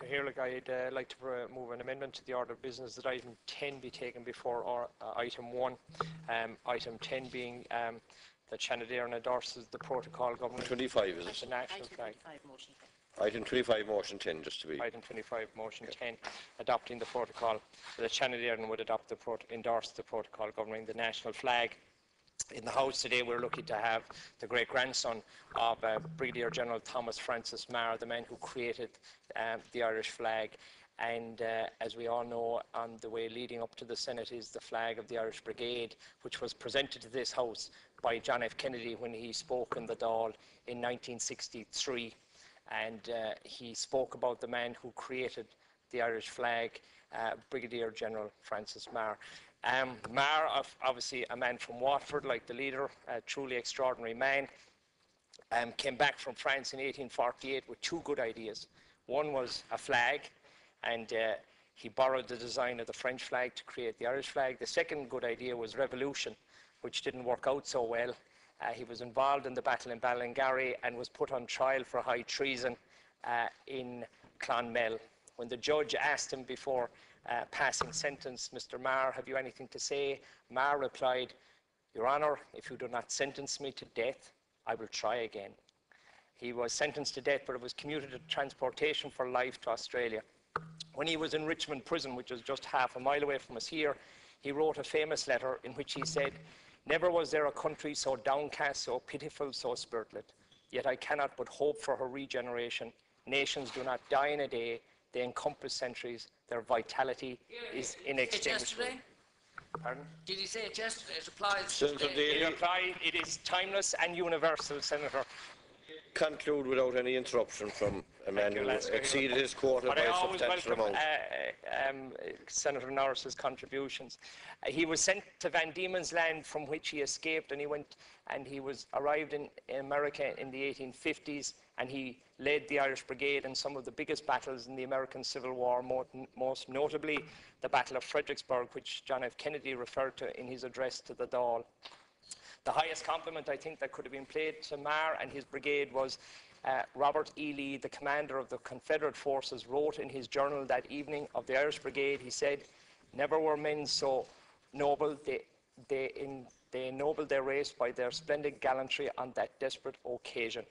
Here, I'd like to move an amendment to the order of business that item 10 be taken before item 1. Item 10 being that Shannon endorses the protocol governing 25, is it? The national flag. Item 25, motion 10, just to be. Item 25, motion 10, adopting the protocol that Shannon would endorse the protocol governing the national flag. In the House today, we're lucky to have the great-grandson of Brigadier General Thomas Francis Meagher, the man who created the Irish flag. And as we all know, on the way leading up to the Senate is the flag of the Irish Brigade, which was presented to this House by John F. Kennedy when he spoke in the Dáil in 1963. And he spoke about the man who created the Irish flag, Brigadier General Francis Meagher. Meagher, obviously a man from Waterford, like the leader, a truly extraordinary man, came back from France in 1848 with two good ideas. One was a flag, and he borrowed the design of the French flag to create the Irish flag. The second good idea was revolution, which didn't work out so well. He was involved in the battle in Ballingarry and was put on trial for high treason in Clonmel. When the judge asked him before passing sentence, "Mr. Meagher, have you anything to say?" Meagher replied, "Your Honour, if you do not sentence me to death, I will try again." He was sentenced to death, but it was commuted to transportation for life to Australia. When he was in Richmond Prison, which is just half a mile away from us here, he wrote a famous letter in which he said, "Never was there a country so downcast, so pitiful, so spiritless. Yet I cannot but hope for her regeneration. Nations do not die in a day. They encompass centuries. Their vitality is inextinguishable." Pardon? Did he say it yesterday? It applies. Senator Daly, It is timeless and universal, Senator. conclude without any interruption from a man who exceeded his quota by a substantial amount. Senator Norris's contributions. He was sent to Van Diemen's Land, from which he escaped, and he arrived in America in the 1850s, and he led the Irish Brigade in some of the biggest battles in the American Civil War, most notably the Battle of Fredericksburg, which John F. Kennedy referred to in his address to the Dáil. The highest compliment, I think, that could have been paid to Meagher and his brigade was Robert E. Lee, the commander of the Confederate forces, wrote in his journal that evening of the Irish Brigade, he said, "Never were men so noble. They ennobled their race by their splendid gallantry on that desperate occasion.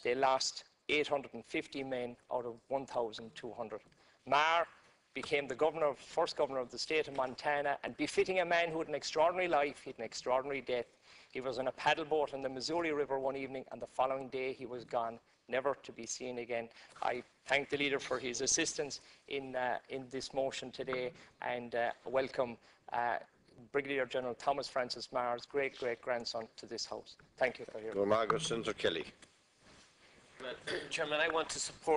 They lost 850 men out of 1,200. Meagher became the first governor of the state of Montana, and befitting a man who had an extraordinary life, he had an extraordinary death. He was on a paddle boat on the Missouri River one evening, and the following day he was gone, never to be seen again." I thank the leader for his assistance in this motion today, and welcome Brigadier General Thomas Francis Meagher's great-great-grandson to this House. Thank you for your Margaret, Senator Kelly. Chairman, I want to support